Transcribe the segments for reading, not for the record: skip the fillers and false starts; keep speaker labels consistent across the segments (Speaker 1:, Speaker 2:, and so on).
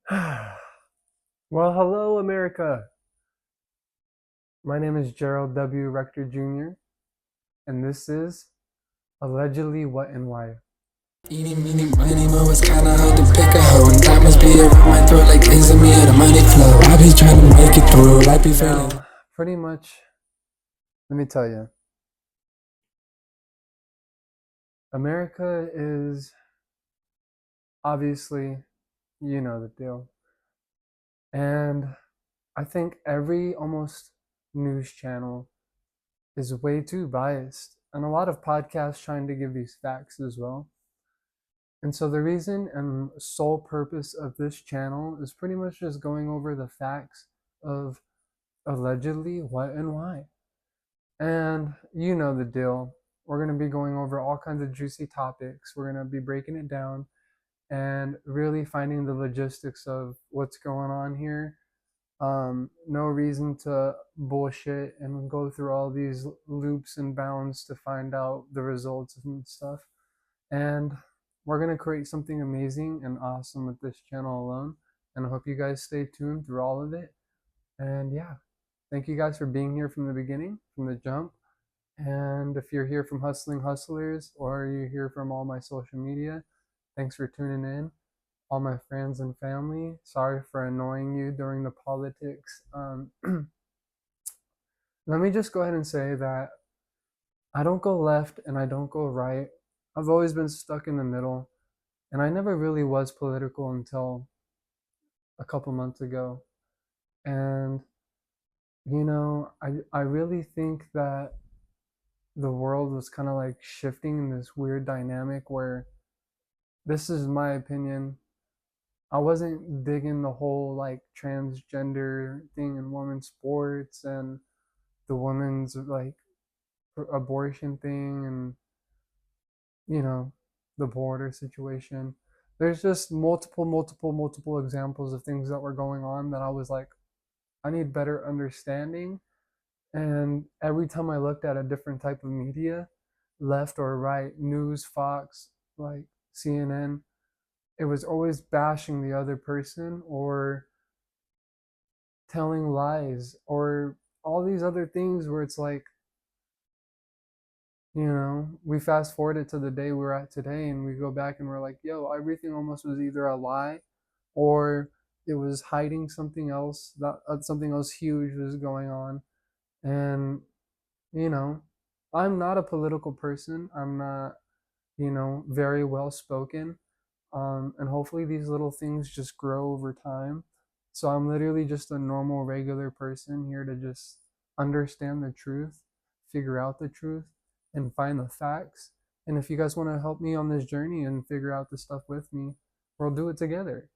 Speaker 1: Well, hello, America. My name is Gerald W. Rector Jr., and this is Allegedly What and Why.
Speaker 2: Eeny, meeny, miny, mo, it's kinda hard to pick a hoe. And diamonds be around my throat like is me or the money flow. I be trying to make it through, life be failing.
Speaker 1: Now, pretty much, let me tell you, America is obviously, you know the deal. And I think every almost news channel is way too biased, and a lot of podcasts trying to give these facts as well. And so the reason and sole purpose of this channel is pretty much just going over the facts of allegedly what and why. And you know the deal. We're going to be going over all kinds of juicy topics. We're going to be breaking it down and really finding the logistics of what's going on here. No reason to bullshit and go through all these loops and bounds to find out the results and stuff. And we're going to create something amazing and awesome with this channel alone. And I hope you guys stay tuned through all of it. And yeah, thank you guys for being here from the beginning, from the jump. And if you're here from Hustling Hustlers or you're here from all my social media, thanks for tuning in. All my friends and family, sorry for annoying you during the politics. Let me just go ahead and say that I don't go left and I don't go right. I've always been stuck in the middle, and I never really was political until a couple months ago. And I really think that the world was kind of like shifting in this weird dynamic where, this is my opinion, I wasn't digging the whole like transgender thing in women's sports and the women's like abortion thing and you know the border situation. There's just multiple examples of things that were going on that I was like, I need better understanding. And every time I looked at a different type of media, left or right, news, Fox, like CNN, it was always bashing the other person or telling lies or all these other things where it's like, we fast forward it to the day we're at today and we go back and we're like, yo, everything almost was either a lie or it was hiding something else, that something else huge was going on. And, you know, I'm not a political person. I'm not, very well spoken. And hopefully these little things just grow over time. So I'm literally just a normal, regular person here to just understand the truth, figure out the truth, and find the facts. And if you guys want to help me on this journey and figure out the stuff with me, we'll do it together.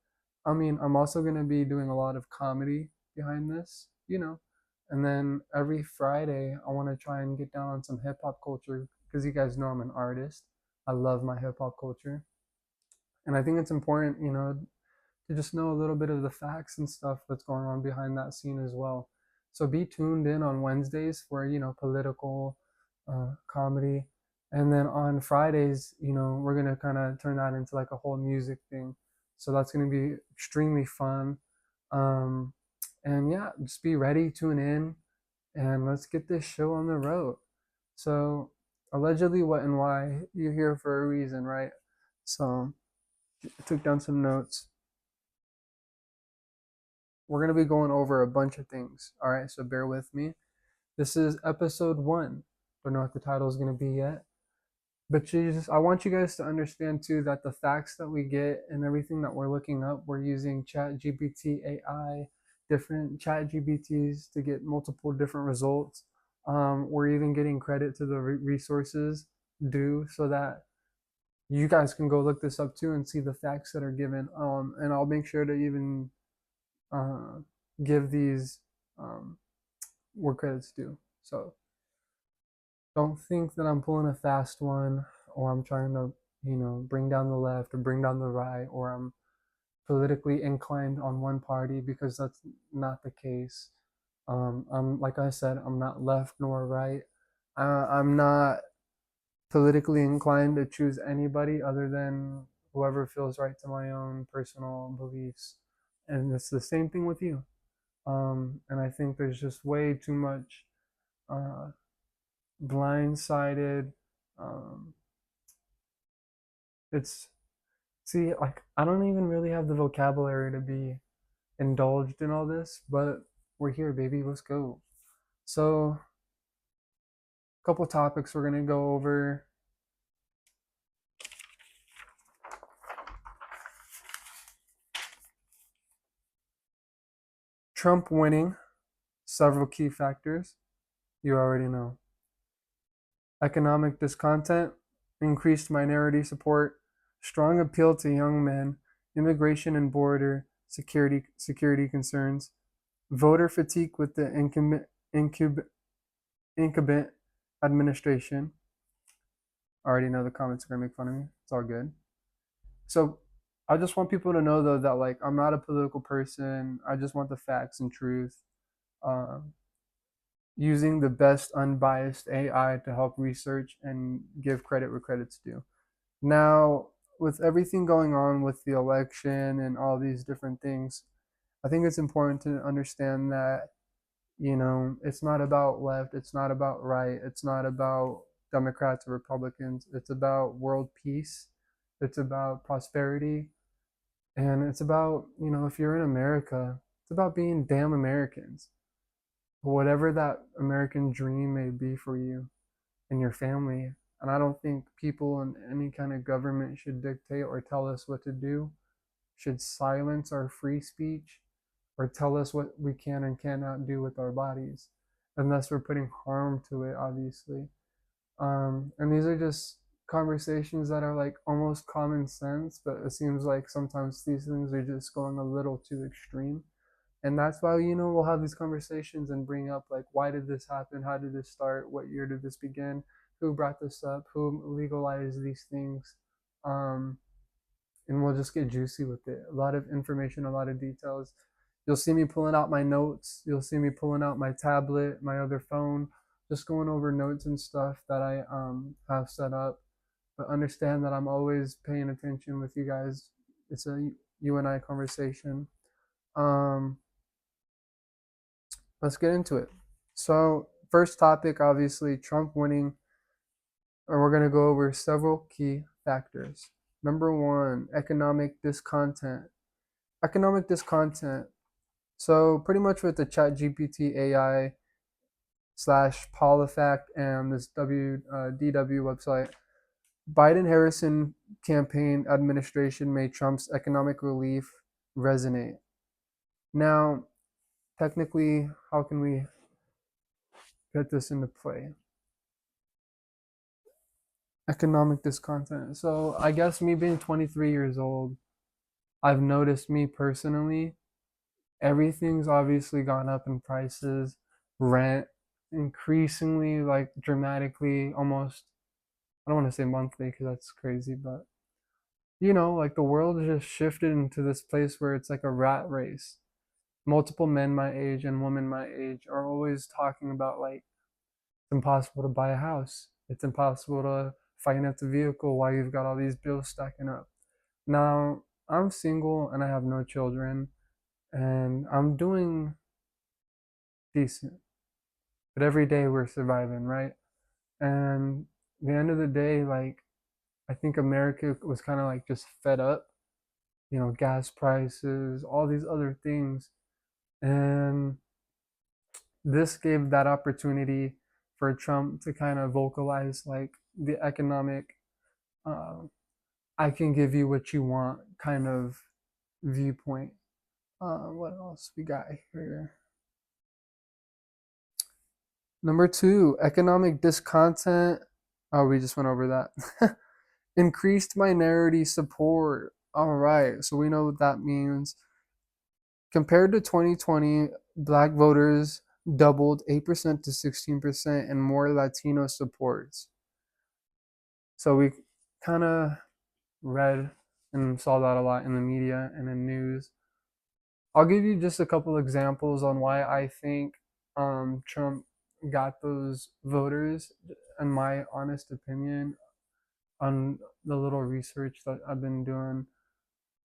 Speaker 1: I mean, I'm also going to be doing a lot of comedy behind this. And then every Friday, I want to try and get down on some hip hop culture because you guys know I'm an artist. I love my hip hop culture. And I think it's important, to just know a little bit of the facts and stuff that's going on behind that scene as well. So be tuned in on Wednesdays for, political comedy. And then on Fridays, we're going to kind of turn that into like a whole music thing. So that's going to be extremely fun. Um, and yeah, just be ready, tune in, and let's get this show on the road. So, allegedly, what and why, you're here for a reason, right? So, I took down some notes. We're going to be going over a bunch of things. All right, so bear with me. This is episode 1. Don't know what the title is going to be yet. But I want you guys to understand too that the facts that we get and everything that we're looking up, we're using Chat GPT AI, different Chat GPTs to get multiple different results. We're even getting credit to the resources due so that you guys can go look this up too and see the facts that are given. And I'll make sure to even uh, give these where credit's due. So don't think that I'm pulling a fast one or I'm trying to, bring down the left or bring down the right or I'm politically inclined on one party because that's not the case. I'm like I said, I'm not left nor right. I'm not politically inclined to choose anybody other than whoever feels right to my own personal beliefs. And it's the same thing with you. And I think there's just way too much uh, blindsided. Um, it's See, like I don't even really have the vocabulary to be indulged in all this, but we're here, baby. Let's go. So, a couple topics we're gonna go over. Trump winning, several key factors. You already know. Economic discontent, increased minority support, strong appeal to young men, immigration and border security concerns, voter fatigue with the incumbent administration. I already know the comments are gonna make fun of me. It's all good. So I just want people to know though that like I'm not a political person. I just want the facts and truth. Um, Using the best unbiased AI to help research and give credit where credit's due. Now, with everything going on with the election and all these different things, I think it's important to understand that, it's not about left, it's not about right, it's not about Democrats or Republicans. It's about world peace, it's about prosperity, and it's about, if you're in America, it's about being damn Americans. Whatever that American dream may be for you and your family. And I don't think people in any kind of government should dictate or tell us what to do, should silence our free speech, or tell us what we can and cannot do with our bodies, unless we're putting harm to it, obviously. And these are just conversations that are like almost common sense, but it seems like sometimes these things are just going a little too extreme. And that's why, we'll have these conversations and bring up like, why did this happen? How did this start? What year did this begin? Who brought this up? Who legalized these things? Um, and we'll just get juicy with it. A lot of information, a lot of details. You'll see me pulling out my notes. You'll see me pulling out my tablet, my other phone, just going over notes and stuff that I have set up. But understand that I'm always paying attention with you guys. It's a you and I conversation. Um, let's get into it. So, first topic, obviously, Trump winning, and we're going to go over several key factors. Number one, economic discontent. Economic discontent. So, pretty much with the Chat GPT AI slash PolitiFact and this DW website, Biden Harrison campaign administration made Trump's economic relief resonate. Now, technically, how can we get this into play? Economic discontent. So I guess me being 23 years old, I've noticed me personally, everything's obviously gone up in prices, rent increasingly like dramatically, almost, I don't want to say monthly because that's crazy, but like the world has just shifted into this place where it's like a rat race. Multiple men my age and women my age are always talking about like it's impossible to buy a house. It's impossible to finance a vehicle while you've got all these bills stacking up. Now, I'm single and I have no children and I'm doing decent. But every day we're surviving, right? And at the end of the day, like I think America was kind of like just fed up, gas prices, all these other things. And this gave that opportunity for Trump to kind of vocalize like the economic uh, I can give you what you want kind of viewpoint. What else we got here? Number two, economic discontent. Oh, we just went over that. Increased minority support. All right, so we know what that means. Compared to 2020, black voters doubled 8% to 16% and more Latino supports. So we kind of read and saw that a lot in the media and in news. I'll give you just a couple examples on why I think Trump got those voters, in my honest opinion, on the little research that I've been doing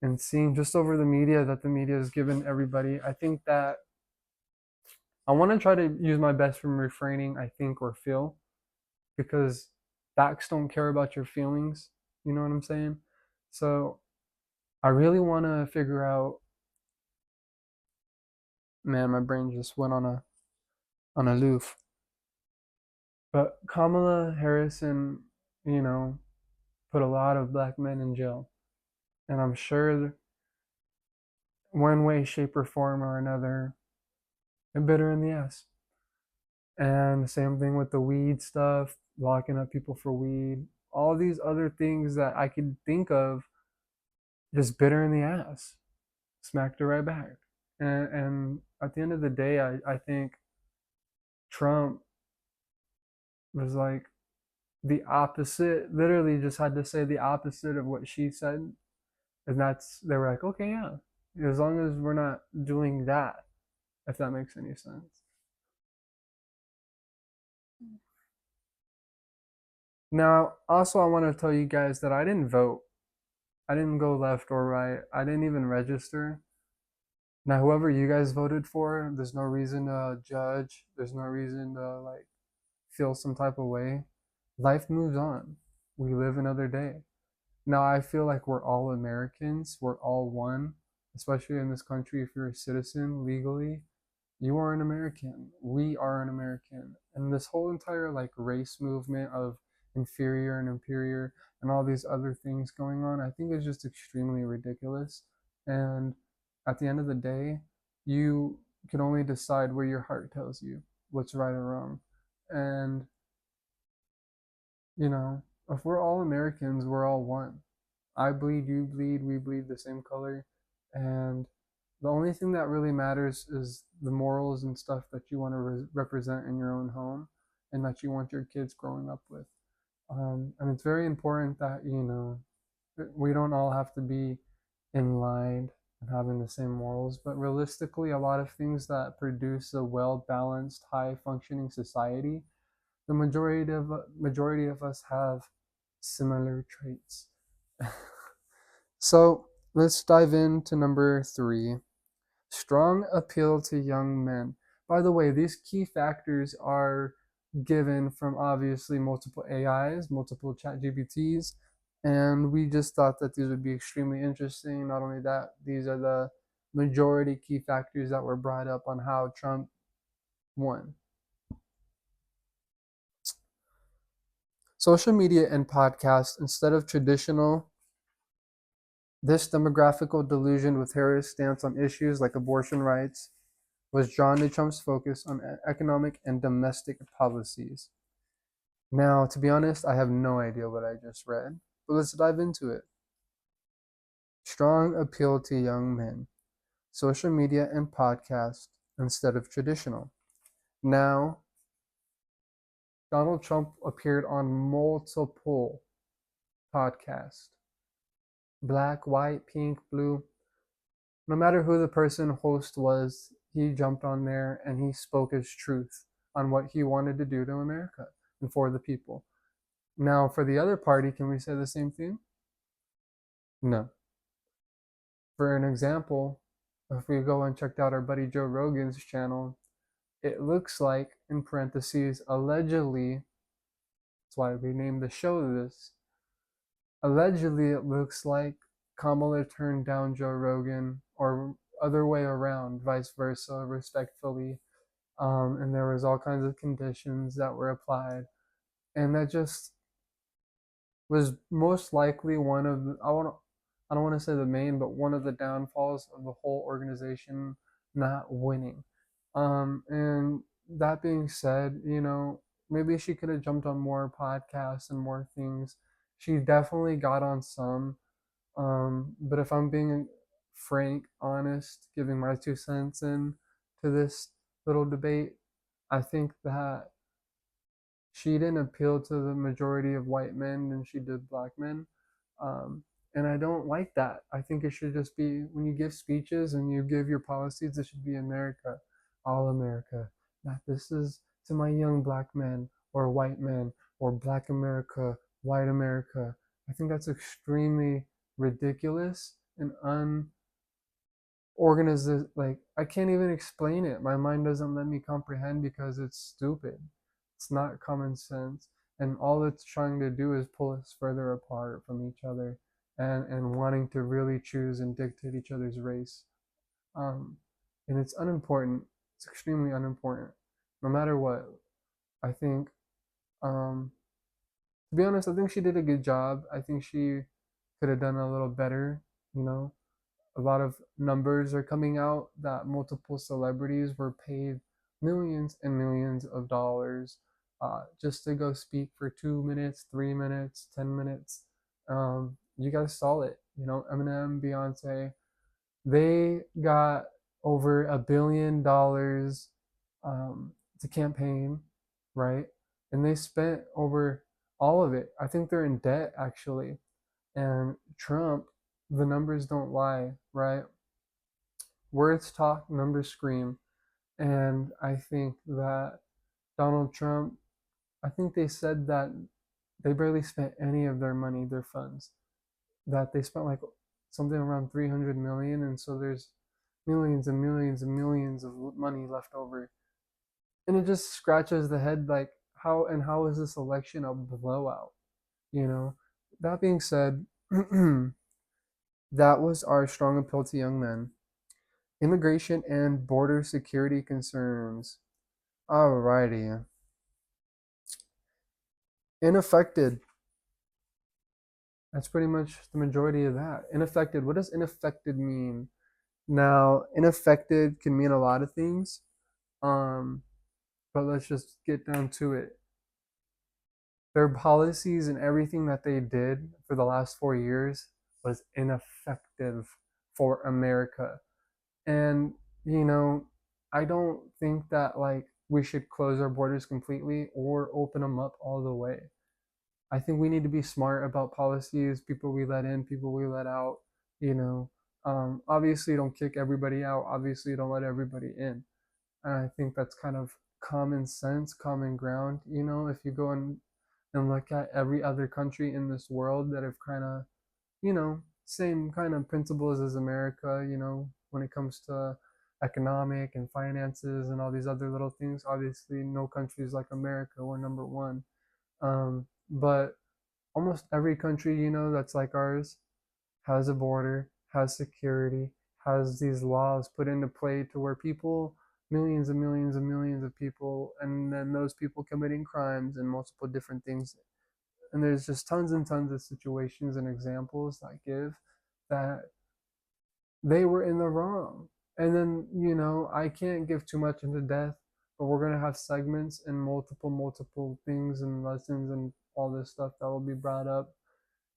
Speaker 1: and seeing just over the media that the media has given everybody, I think that I want to try to use my best from refraining, I think, or feel, because facts don't care about your feelings. You know what I'm saying? So I really want to figure out. Man, my brain just went on a loof. But Kamala Harris and you know put a lot of black men in jail, and I'm sure one way, shape, or form or another, it bit her in the ass. And the same thing with the weed stuff, locking up people for weed, all these other things that I could think of just bit her in the ass, smacked her right back. And at the end of the day, I think Trump was like the opposite, literally just had to say the opposite of what she said. And that's, they were like, okay, yeah, as long as we're not doing that, if that makes any sense. Now, also, I want to tell you guys that I didn't vote. I didn't go left or right. I didn't even register. Now, whoever you guys voted for, there's no reason to judge. There's no reason to like feel some type of way. Life moves on. We live another day. Now, I feel like we're all Americans. We're all one, especially in this country. If you're a citizen legally, you are an American. We are an American. And this whole entire like race movement of inferior and superior and all these other things going on, I think is just extremely ridiculous. And at the end of the day, you can only decide where your heart tells you what's right or wrong. And, you know, if we're all Americans, we're all one. I bleed, you bleed, we bleed the same color. And the only thing that really matters is the morals and stuff that you want to represent in your own home and that you want your kids growing up with. And it's very important that, we don't all have to be in line and having the same morals, but realistically, a lot of things that produce a well balanced, high functioning society, the majority of us have similar traits. So let's dive into number 3. Strong appeal to young men. By the way, these key factors are given from obviously multiple AIs, multiple chat GPTs, and we just thought that these would be extremely interesting. Not only that, these are the majority key factors that were brought up on how Trump won. Social media and podcasts, instead of traditional, this demographical delusion with Harris' stance on issues like abortion rights was drawn to Trump's focus on economic and domestic policies. Now, to be honest, I have no idea what I just read, but let's dive into it. Strong appeal to young men, social media and podcast instead of traditional. Now, Donald Trump appeared on multiple podcasts, black, white, pink, blue. No matter who the person host was, he jumped on there and he spoke his truth on what he wanted to do to America and for the people. Now, for the other party, can we say the same thing? No. For an example, if we go and checked out our buddy Joe Rogan's channel, it looks like, in parentheses, allegedly, that's why we named the show this, allegedly it looks like Kamala turned down Joe Rogan, or other way around, vice versa, respectfully. And there was all kinds of conditions that were applied. And that just was most likely one of the, I don't want to say the main, but one of the downfalls of the whole organization not winning. And that being said, maybe she could have jumped on more podcasts and more things. She definitely got on some. But if I'm being frank, honest, giving my 2 cents in to this little debate, I think that she didn't appeal to the majority of white men than she did black men. Um, and I don't like that. I think it should just be, when you give speeches and you give your policies, it should be America, all America. Not this is to my young black men or white men or black America, white America. I think that's extremely ridiculous an unorganized, like I can't even explain it. My mind doesn't let me comprehend because it's stupid. It's not common sense. And all it's trying to do is pull us further apart from each other and wanting to really choose and dictate each other's race. Um, and it's unimportant. It's extremely unimportant. No matter what, I think, um, to be honest, I think she did a good job. I think she could have done a little better. You know, a lot of numbers are coming out that multiple celebrities were paid millions and millions of dollars just to go speak for 2 minutes, 3 minutes, 10 minutes. You guys saw it. You know, Eminem, Beyonce, they got over $1 billion to campaign, right? And they spent over all of it. I think they're in debt actually. And Trump, the numbers don't lie, right? Words talk, numbers scream. And I think that Donald Trump, I think they said that they barely spent any of their money, their funds, that they spent like something around 300 million. And so there's millions and millions and millions of money left over. And it just scratches the head like, how is this election a blowout? You know? That being said, that was our strong appeal to young men. Immigration and border security concerns. Alrighty. Unaffected. That's pretty much the majority of that. Unaffected. What does unaffected mean? Now, unaffected can mean a lot of things. Um, but let's just get down to it. Their policies and everything that they did for the last 4 years was ineffective for America. And, you know, I don't think that like we should close our borders completely or open them up all the way. I think we need to be smart about policies, people we let in, people we let out, you know. Obviously, don't kick everybody out. Obviously, don't let everybody in. And I think that's kind of common sense, common ground. You know, if you go and look at every other country in this world that have kind of, you know, same kind of principles as America, you know, when it comes to economic and finances and all these other little things. Obviously, no country is like America. We're number one. But almost every country, you know, that's like ours has a border, has security, has these laws put into play to where people, millions and millions and millions of people, and then those people committing crimes and multiple different things. And there's just tons and tons of situations and examples that give that they were in the wrong. And then, you know, I can't give too much into depth, but we're going to have segments and multiple things and lessons and all this stuff that will be brought up.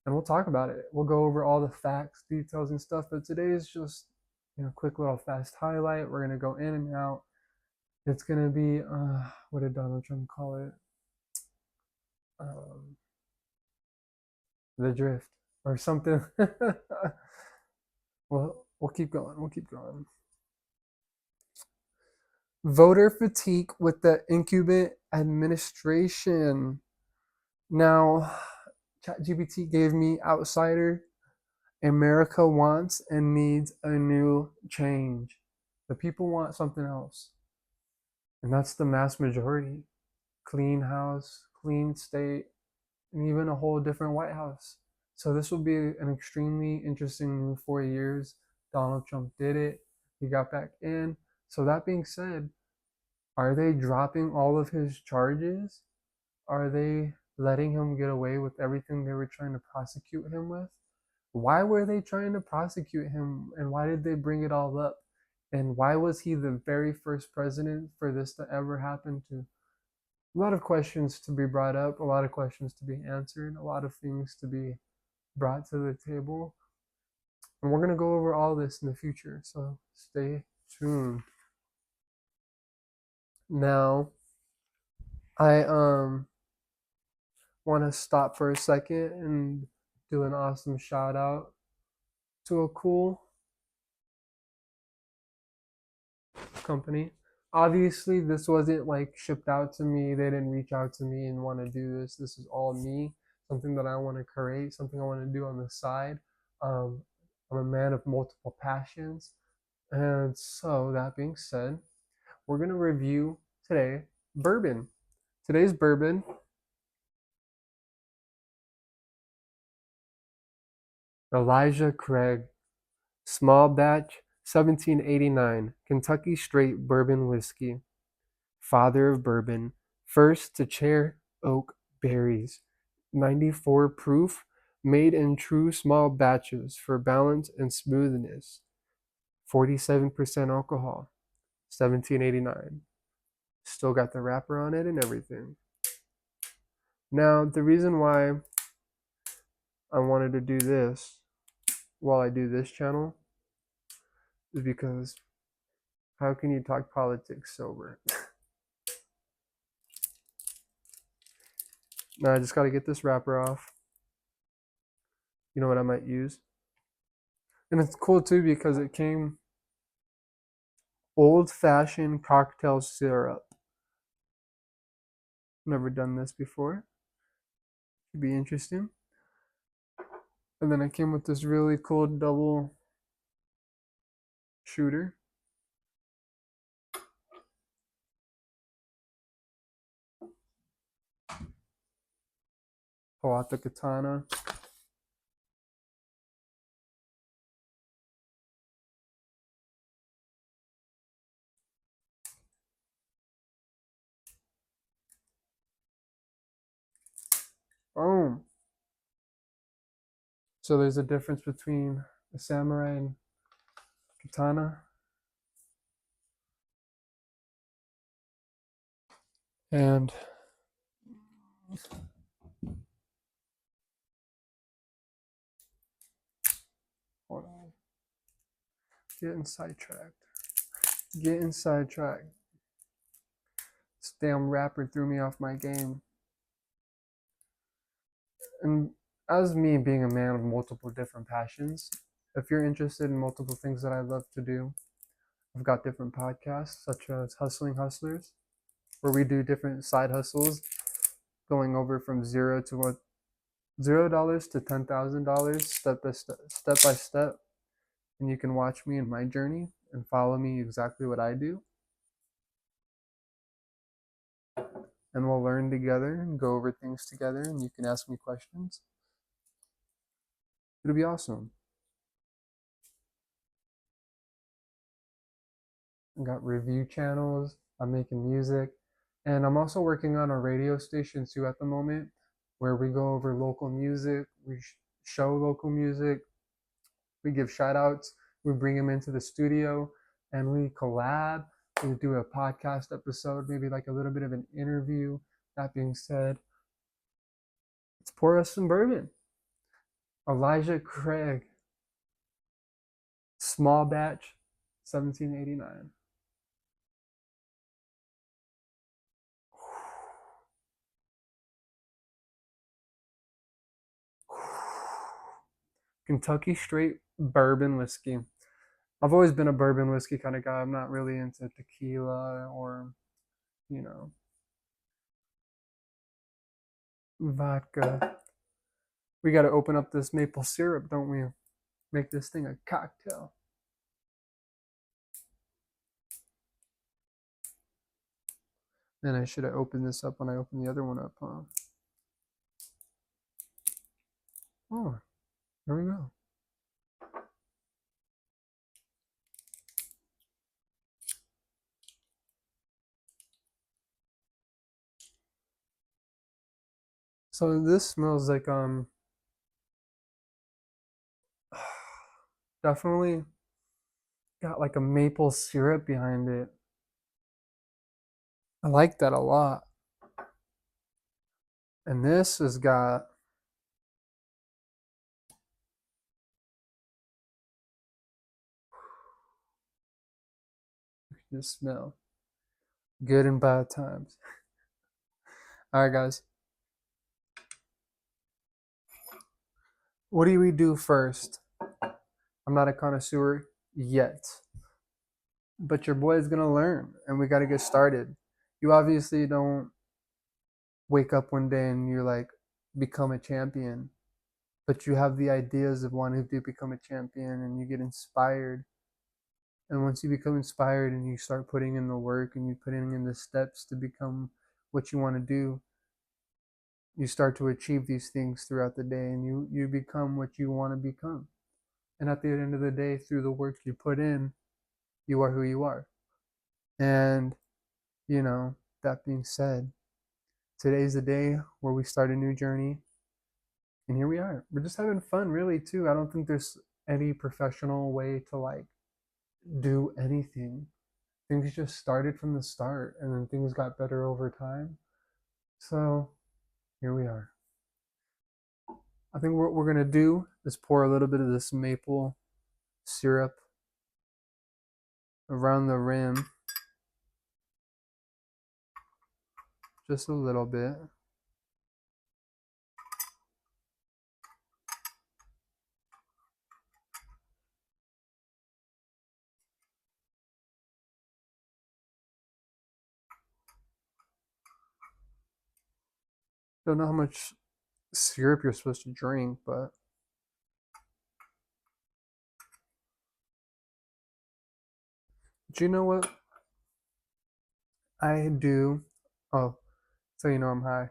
Speaker 1: And we'll talk about it. We'll go over all the facts, details, and stuff. But today is just, you know, quick little fast highlight. We're going to go in and out. It's going to be, what did Donald Trump call it? Um, the drift or something. Well, we'll keep going. We'll keep going. Voter fatigue with the incumbent administration. Now, ChatGPT gave me outsider. America wants and needs a new change. The people want something else. And that's the mass majority. Clean house, clean state, and even a whole different White House. So this will be an extremely interesting new 4 years. Donald Trump did it. He got back in. So that being said, are they dropping all of his charges? Are they letting him get away with everything they were trying to prosecute him with? Why were they trying to prosecute him and why did they bring it all up? And why was he the very first president for this to ever happen to? A lot of questions to be brought up, a lot of questions to be answered, a lot of things to be brought to the table. And we're going to go over all this in the future, so stay tuned. Now, I want to stop for a second and do an awesome shout out to a cool company. Obviously, this wasn't like shipped out to me. They didn't reach out to me and want to do this. This is all me, something that I want to create, something I want to do on the side. Um, I'm a man of multiple passions. And so, that being said, we're going to review today bourbon. Today's bourbon, Elijah Craig, small batch, 1789, Kentucky straight bourbon whiskey. Father of bourbon, first to chair oak berries. 94 proof, made in true small batches for balance and smoothness. 47% alcohol, 1789. Still got the wrapper on it and everything. Now, the reason why I wanted to do this while I do this channel is because how can you talk politics sober? Now, I just got to get this wrapper off. You know what I might use? And it's cool too because it came old-fashioned cocktail syrup. Never done this before. Should be interesting. And then I came with this really cool double shooter. Pull out the katana. Boom. So there's a difference between a samurai and katana. And hold on. Getting sidetracked. Getting sidetracked. This damn rapper threw me off my game. And as me being a man of multiple different passions, if you're interested in multiple things that I love to do, I've got different podcasts such as Hustling Hustlers, where we do different side hustles, going over from $0 to $10,000 step by step, and you can watch me in my journey and follow me exactly what I do, and we'll learn together and go over things together, and you can ask me questions. It'll be awesome. I got review channels. I'm making music, and I'm also working on a radio station too at the moment, where we go over local music. We show local music. We give shout outs. We bring them into the studio, and we collab. We do a podcast episode, maybe like a little bit of an interview. That being said, let's pour us some bourbon. Elijah Craig, small batch, 1789. Kentucky straight bourbon whiskey. I've always been a bourbon whiskey kind of guy. I'm not really into tequila or, you know, vodka. We got to open up this maple syrup, don't we? Make this thing a cocktail. And I should have opened this up when I opened the other one up, huh? Oh, there we go. So this smells like definitely got like a maple syrup behind it. I like that a lot. And this has got you can just smell good and bad times. All right, guys. What do we do first? I'm not a connoisseur yet, but your boy is gonna learn, and we got to get started. You obviously don't wake up one day and you're like become a champion. but you have the ideas of wanting to become a champion and you get inspired. And once you become inspired and you start putting in the work and you putting in the steps to become what you want to do, you start to achieve these things throughout the day and you become what you want to become. And at the end of the day, through the work you put in, you are who you are. And, you know, that being said, today's the day where we start a new journey. And here we are. We're just having fun, really, too. I don't think there's any professional way to like do anything. Things just started from the start and then things got better over time. So here we are. I think what we're going to do is pour a little bit of this maple syrup around the rim, just a little bit. Don't know how much syrup you're supposed to drink, but do you know what I do? Oh, so you know I'm high.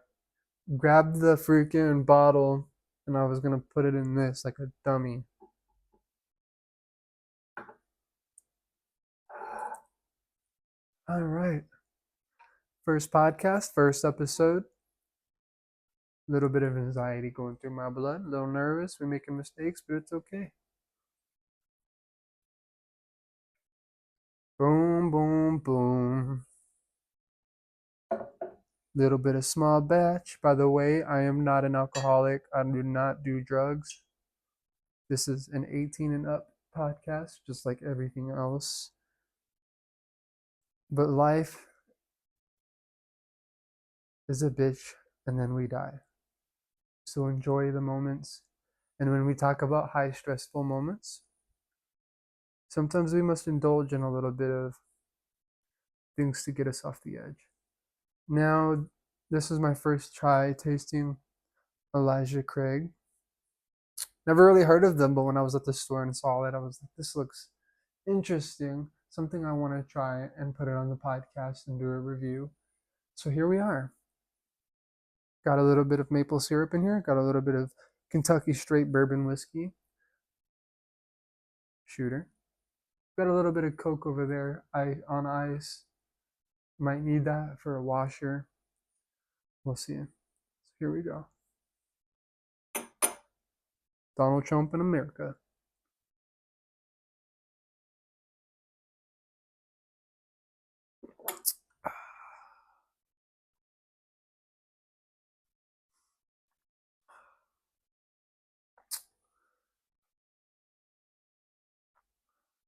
Speaker 1: Grab the freaking bottle and I was gonna put it in this like a dummy. All right. First podcast, first episode. A little bit of anxiety going through my blood, a little nervous. We're making mistakes, but it's okay. Boom, boom, boom. Little bit of small batch. By the way, I am not an alcoholic. I do not do drugs. This is an 18 and up podcast, just like everything else. But life is a bitch and then we die. So enjoy the moments. And when we talk about high stressful moments, sometimes we must indulge in a little bit of things to get us off the edge. Now, this is my first try tasting Elijah Craig. Never really heard of them, but when I was at the store and saw it, I was like, this looks interesting. Something I want to try and put it on the podcast and do a review. So here we are. Got a little bit of maple syrup in here, got a little bit of Kentucky straight bourbon whiskey. Shooter. Got a little bit of Coke over there on ice. Might need that for a washer. We'll see. So here we go. Donald Trump in America.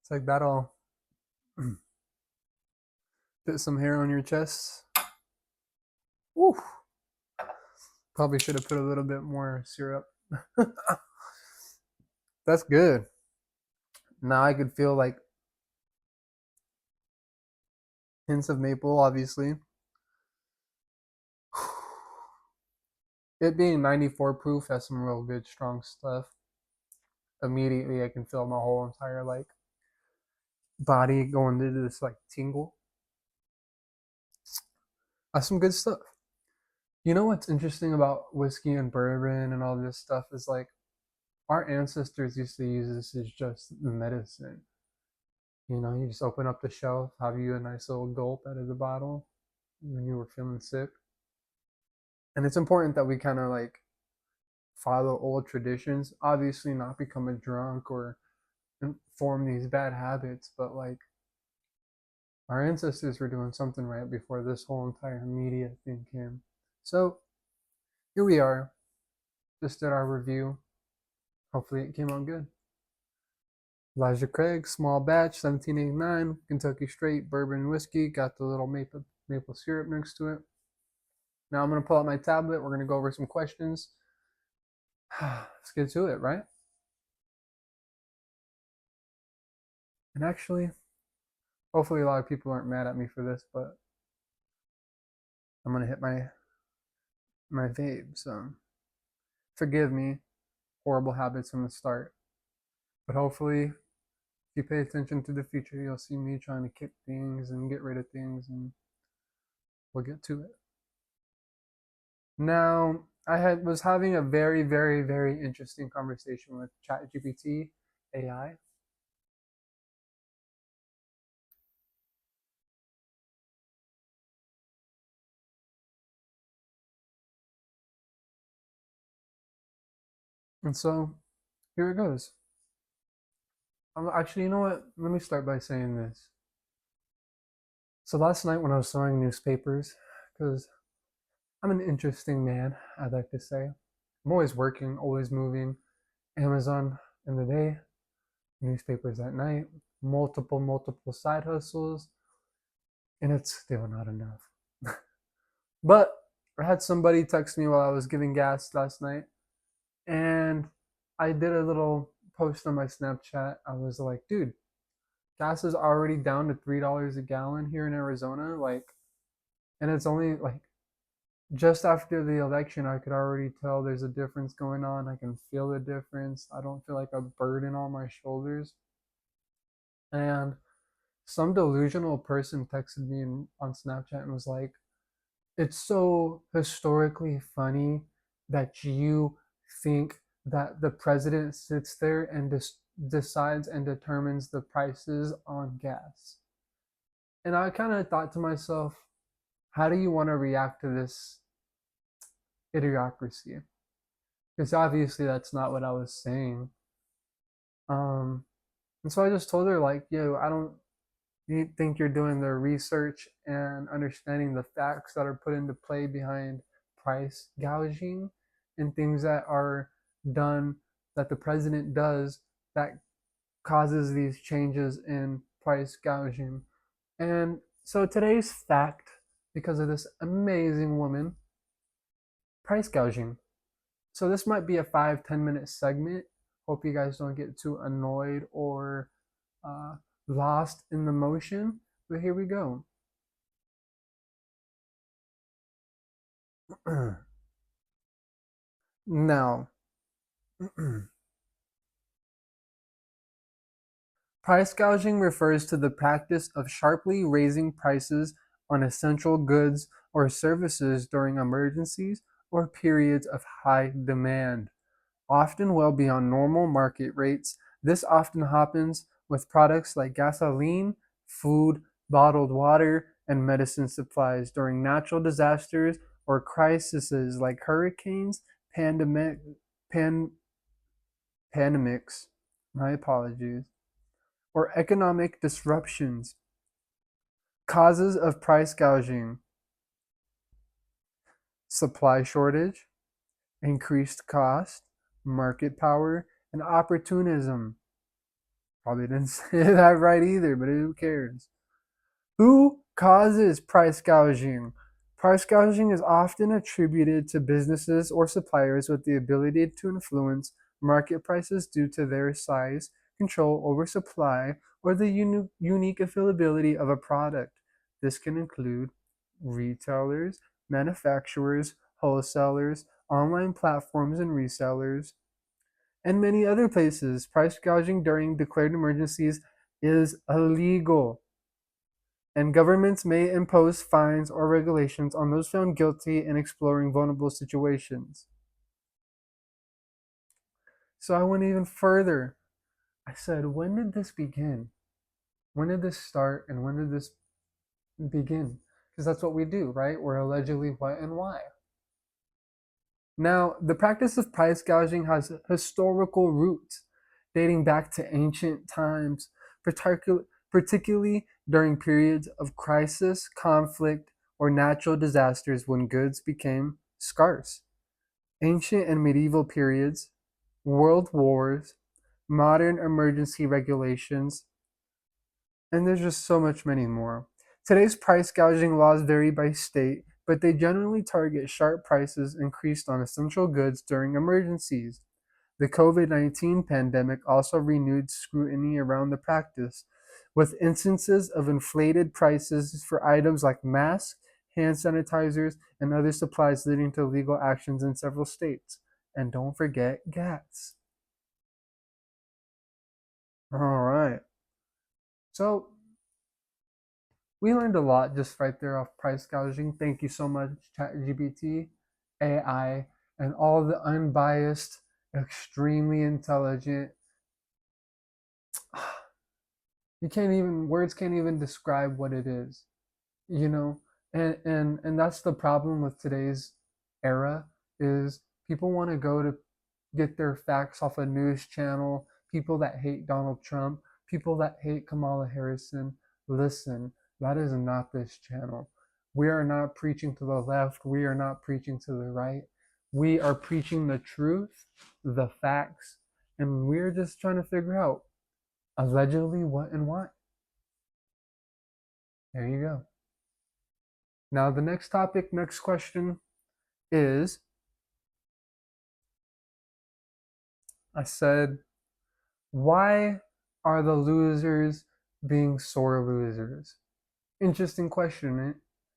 Speaker 1: It's like that'll put some hair on your chest. Woo. Probably should have put a little bit more syrup. That's good. Now I could feel like hints of maple, obviously. It being 94 proof has some real good, strong stuff. Immediately, I can feel my whole entire like body going into this like tingle. That's some good stuff. You know what's interesting about whiskey and bourbon and all this stuff is like our ancestors used to use this as just medicine. You know, you just open up the shelf, have you a nice little gulp out of the bottle when you were feeling sick. And it's important that we kind of like follow old traditions. Obviously, not become a drunk or form these bad habits, but like our ancestors were doing something right before this whole entire media thing came. So here we are, just did our review. Hopefully, it came out good. Elijah Craig, small batch, 1789, Kentucky straight bourbon whiskey. Got the little maple syrup next to it. Now I'm gonna pull out my tablet. We're gonna go over some questions. Let's get to it, right? And actually, hopefully a lot of people aren't mad at me for this, but I'm gonna hit my vape, so forgive me. horrible habits from the start. But hopefully, if you pay attention to the future, you'll see me trying to kick things and get rid of things, and we'll get to it. Now, was having a very, very, very interesting conversation with ChatGPT AI. And so here it goes. Actually, you know what? Let me start by saying this. So last night when I was sewing newspapers, because I'm an interesting man, I'd like to say. I'm always working, always moving. Amazon in the day, newspapers at night, multiple side hustles, and it's still not enough. But I had somebody text me while I was giving gas last night, and I did a little post on my Snapchat. I was like, dude, gas is already down to $3 a gallon here in Arizona. Like, and it's only like just after the election, I could already tell there's a difference going on. I can feel the difference. I don't feel like a burden on my shoulders. And some delusional person texted me on Snapchat and was like, it's so historically funny that you think that the president sits there and decides and determines the prices on gas. And I kind of thought to myself, how do you want to react to this idiocracy? Because obviously that's not what I was saying. Um, and so I just told her, like, yo, I don't you think you're doing the research and understanding the facts that are put into play behind price gouging and things that are done that the president does that causes these changes in price gouging. And so today's fact, because of this amazing woman, price gouging. So this might be a 5-10 minute segment. Hope you guys don't get too annoyed or uh, lost in the motion. But here we go. Now, price gouging refers to the practice of sharply raising prices on essential goods or services during emergencies or periods of high demand, often well beyond normal market rates. This often happens with products like gasoline, food, bottled water, and medicine supplies during natural disasters or crises like hurricanes, pandemic, pan, pandemics, my apologies, or economic disruptions. Causes of price gouging: supply shortage, increased cost, market power, and opportunism. Probably didn't say that right either, but who cares? Who causes price gouging? Price gouging is often attributed to businesses or suppliers with the ability to influence market prices due to their size, control over supply, or the unique availability of a product. This can include retailers, manufacturers, wholesalers, online platforms, and resellers, and many other places. Price gouging during declared emergencies is illegal, and governments may impose fines or regulations on those found guilty in exploring vulnerable situations. So I went even further. I said, when did this begin? When did this start and when did this begin? Because that's what we do, right? We're allegedly what and why. Now, the practice of price gouging has historical roots dating back to ancient times, particularly during periods of crisis, conflict, or natural disasters when goods became scarce. Ancient and medieval periods, world wars, modern emergency regulations, and there's just so much many more. Today's price gouging laws vary by state, but they generally target sharp prices increased on essential goods during emergencies. The COVID-19 pandemic also renewed scrutiny around the practice, with instances of inflated prices for items like masks, hand sanitizers, and other supplies leading to legal actions in several states. And don't forget gas. All right. So we learned a lot just right there off price gouging. Thank you so much, ChatGPT, AI, and all the unbiased, extremely intelligent. You can't even words can't even describe what it is, you know. And that's the problem with today's era is people want to go to get their facts off a news channel, people that hate Donald Trump, people that hate Kamala Harrison. Listen, that is not this channel. We are not preaching to the left, we are not preaching to the right. We are preaching the truth, the facts, and we're just trying to figure out allegedly what and why. There you go. Now, the next topic, next question is I said, why are the losers being sore losers? Interesting question,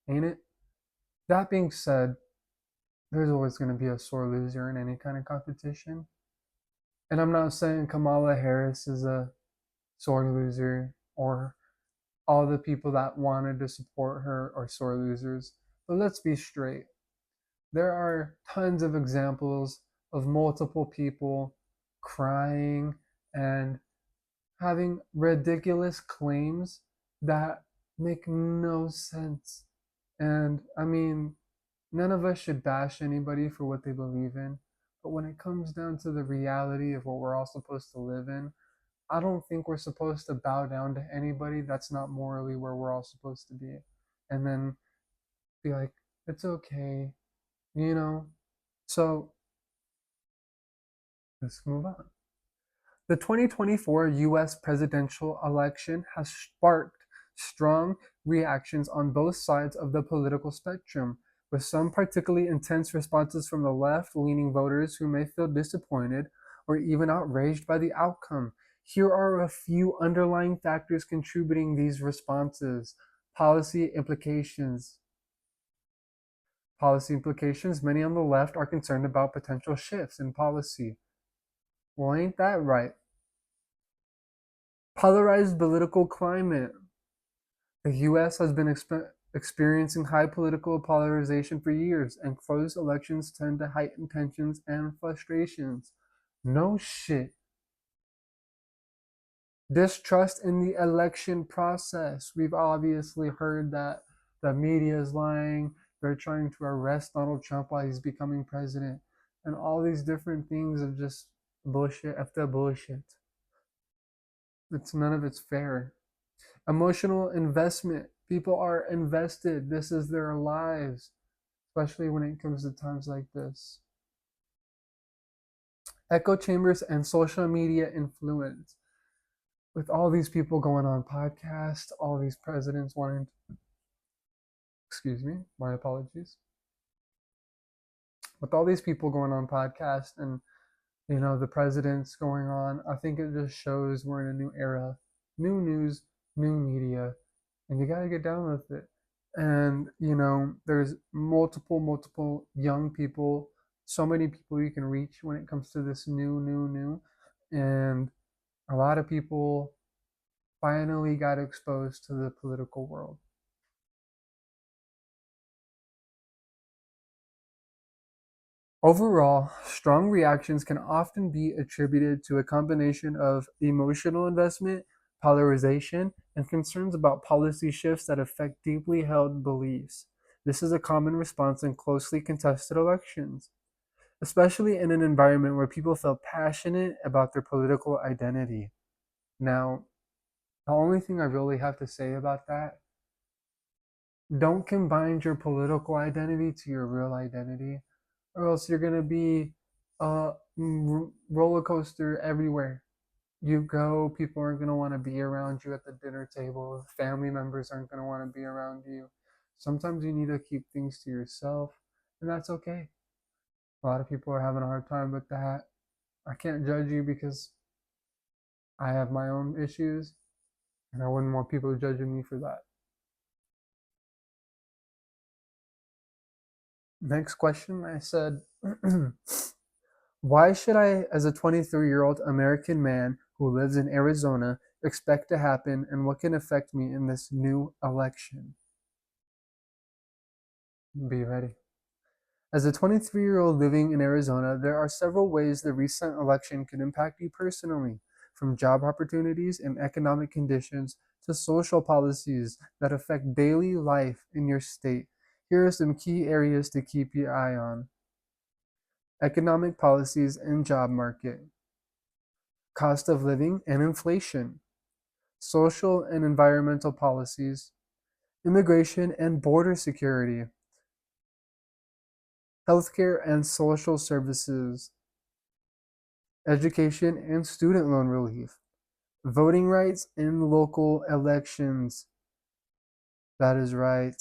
Speaker 1: ain't it? That being said, there's always going to be a sore loser in any kind of competition. And I'm not saying Kamala Harris is a sore loser or all the people that wanted to support her are sore losers. But let's be straight. There are tons of examples of multiple people crying and having ridiculous claims that make no sense. And I mean, none of us should bash anybody for what they believe in. But when it comes down to the reality of what we're all supposed to live in, I don't think we're supposed to bow down to anybody that's not morally where we're all supposed to be. And then be like, it's okay, you know? So let's move on. The 2024 US presidential election has sparked strong reactions on both sides of the political spectrum, with some particularly intense responses from the left leaning voters who may feel disappointed or even outraged by the outcome. Here are a few underlying factors contributing these responses. Policy implications. Policy implications. Many on the left are concerned about potential shifts in policy. Well, ain't that right? Polarized political climate. The US has been experiencing high political polarization for years, and close elections tend to heighten tensions and frustrations. No shit. Distrust in the election process. We've obviously heard that the media is lying. They're trying to arrest Donald Trump while he's becoming president. And all these different things of just bullshit after bullshit. None of it's fair. Emotional investment. People are invested. This is their lives, especially when it comes to times like this. Echo chambers and social media influence. With all these people going on podcasts, all these presidents wanting, excuse me, my apologies. With all these people going on podcasts and, the presidents going on, I think it just shows we're in a new era. New news, new media, and you got to get down with it. And there's multiple young people, so many people you can reach when it comes to this new, and a lot of people finally got exposed to the political world. Overall, strong reactions can often be attributed to a combination of emotional investment, polarization, and concerns about policy shifts that affect deeply held beliefs. This is a common response in closely contested elections, especially in an environment where people feel passionate about their political identity. Now, the only thing I really have to say about that, don't combine your political identity to your real identity, or else you're going to be a roller coaster everywhere. You go, people aren't going to want to be around you at the dinner table, family members aren't going to want to be around you. Sometimes you need to keep things to yourself, and that's okay. A lot of people are having a hard time with that. I can't judge you because I have my own issues, and I wouldn't want people judging me for that. Next question, I said, why should I, as a 23-year-old American man, who lives in Arizona, expect to happen and what can affect me in this new election? Be ready. As a 23-year-old living in Arizona, there are several ways the recent election could impact you personally, from job opportunities and economic conditions to social policies that affect daily life in your state. Here are some key areas to keep your eye on: economic policies and job market, cost of living and inflation, social and environmental policies, immigration and border security, healthcare and social services, education and student loan relief, voting rights in local elections. That is right.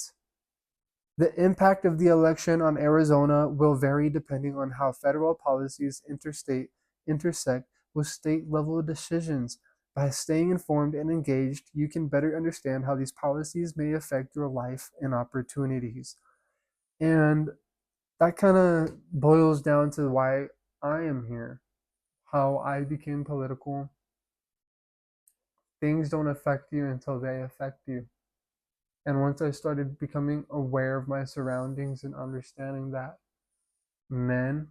Speaker 1: The impact of the election on Arizona will vary depending on how federal policies intersect with state level decisions. By staying informed and engaged, you can better understand how these policies may affect your life and opportunities. And that kind of boils down to why I am here, how I became political. Things don't affect you until they affect you. And once I started becoming aware of my surroundings and understanding that men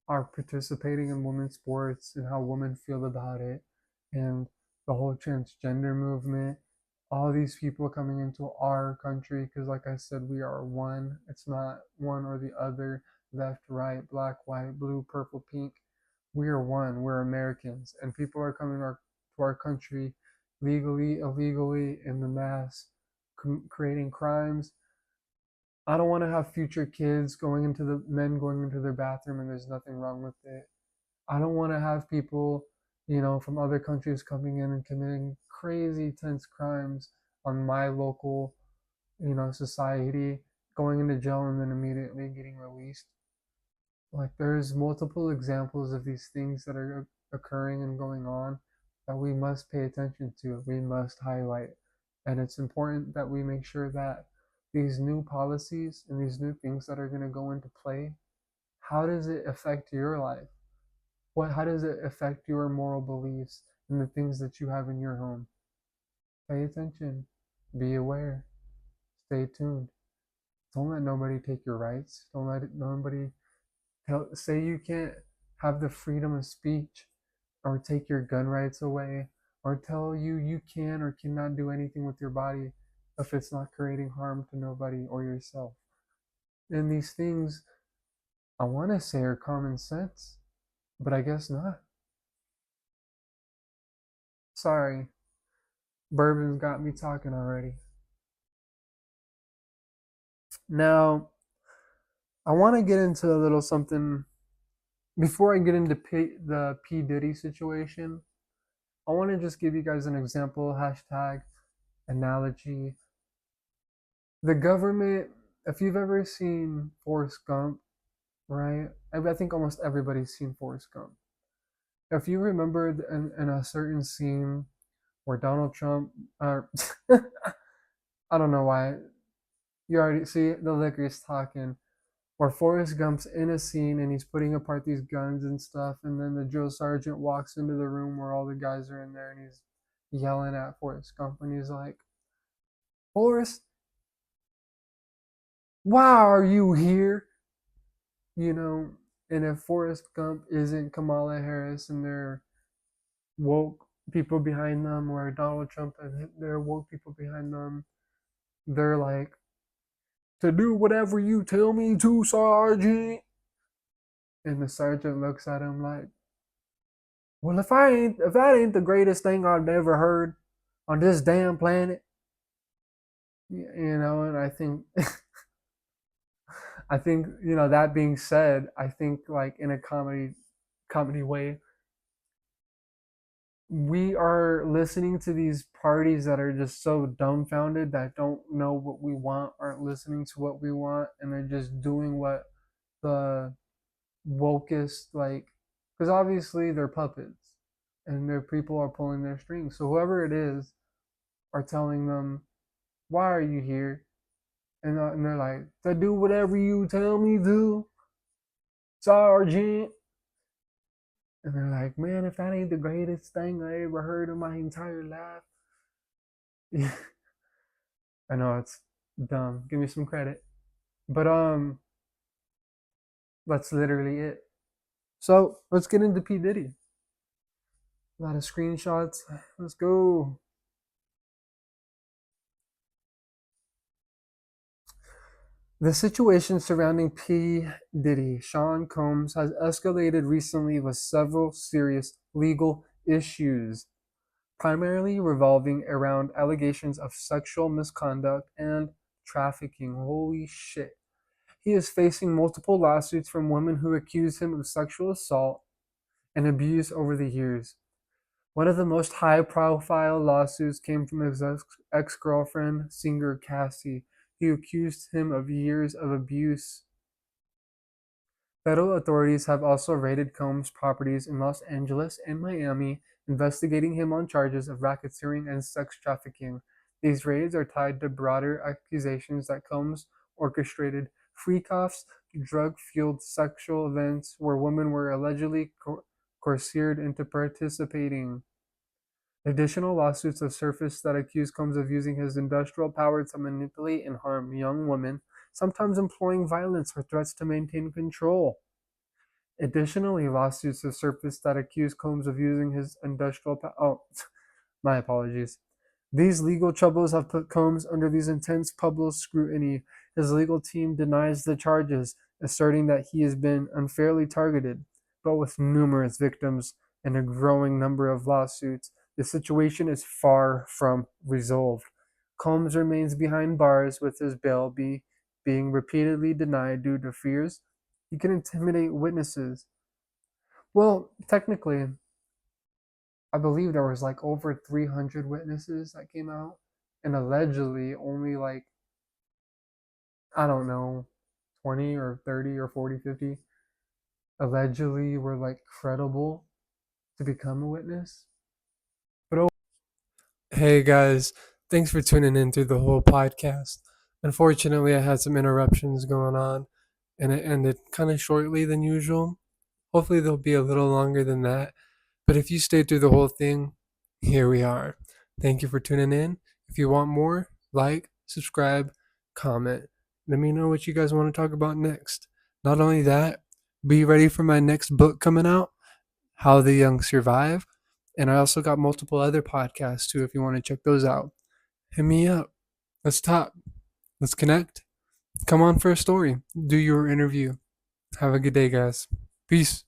Speaker 1: are participating in women's sports and how women feel about it, and the whole transgender movement, all these people coming into our country, because like I said, we are one. It's not one or the other, left, right, black, white, blue, purple, pink. We are one. We're Americans, and people are coming to our country legally, illegally, in the mass, creating crimes. I don't want to have future kids going into their bathroom and there's nothing wrong with it. I don't want to have people, from other countries coming in and committing crazy tense crimes on my local, society, going into jail and then immediately getting released. Like there's multiple examples of these things that are occurring and going on that we must pay attention to. We must highlight. And it's important that we make sure that these new policies and these new things that are going to go into play, how does it affect your life? How does it affect your moral beliefs and the things that you have in your home? Pay attention. Be aware. Stay tuned. Don't let nobody take your rights. Don't let nobody say you can't have the freedom of speech or take your gun rights away or tell you you can or cannot do anything with your body if it's not creating harm to nobody or yourself. And these things, I want to say, are common sense, but I guess not. Sorry, bourbon's got me talking already. Now, I want to get into a little something before I get into the P. Diddy situation. I want to just give you guys an example, hashtag analogy. The government, if you've ever seen Forrest Gump, right? I think almost everybody's seen Forrest Gump. If you remember in a certain scene where Donald Trump, I don't know why, you already see the liquor's talking, where Forrest Gump's in a scene and he's putting apart these guns and stuff, and then the drill sergeant walks into the room where all the guys are in there and he's yelling at Forrest Gump and he's like, Forrest, why are you here? You know, and if Forrest Gump isn't Kamala Harris and they're woke people behind them, or Donald Trump and they're woke people behind them, they're like, to do whatever you tell me to, Sergeant. And the sergeant looks at him like, well, if that ain't the greatest thing I've ever heard on this damn planet, and I think I think, that being said, I think like in a comedy way, we are listening to these parties that are just so dumbfounded that don't know what we want, aren't listening to what we want, and they're just doing what the wokest, like, because obviously they're puppets and their people are pulling their strings. So whoever it is are telling them, "Why are you here?" And they're like, "To do whatever you tell me to, Sergeant." And they're like, man, if that ain't the greatest thing I ever heard in my entire life. I know it's dumb. Give me some credit. But that's literally it. So let's get into P. Diddy. A lot of screenshots. Let's go. The situation surrounding P. Diddy, Sean Combs, has escalated recently with several serious legal issues, primarily revolving around allegations of sexual misconduct and trafficking. Holy shit. He is facing multiple lawsuits from women who accuse him of sexual assault and abuse over the years. One of the most high profile lawsuits came from his ex girlfriend, singer Cassie, who accused him of years of abuse. Federal authorities have also raided Combs' properties in Los Angeles and Miami, investigating him on charges of racketeering and sex trafficking. These raids are tied to broader accusations that Combs orchestrated freak-offs, drug-fueled sexual events where women were allegedly coerced into participating. Additional lawsuits have surfaced that accuse Combs of using his industrial power to manipulate and harm young women, sometimes employing violence or threats to maintain control. Additionally, lawsuits have surfaced that accuse Combs of using his industrial power. Oh, my apologies. These legal troubles have put Combs under these intense public scrutiny. His legal team denies the charges, asserting that he has been unfairly targeted. But with numerous victims and a growing number of lawsuits, the situation is far from resolved. Combs remains behind bars with his bail being repeatedly denied due to fears he can intimidate witnesses. Well, technically, I believe there was like over 300 witnesses that came out, and allegedly only like, I don't know, 20 or 30 or 40, 50 allegedly were like credible to become a witness. But oh, hey guys, thanks for tuning in through the whole podcast. Unfortunately, I had some interruptions going on and it ended kind of shortly than usual. Hopefully, they'll be a little longer than that. But if you stayed through the whole thing, here we are. Thank you for tuning in. If you want more, like, subscribe, comment. Let me know what you guys want to talk about next. Not only that, be ready for my next book coming out, How the Young Survive. And I also got multiple other podcasts too if you want to check those out. Hit me up. Let's talk. Let's connect. Come on for a story. Do your interview. Have a good day, guys. Peace.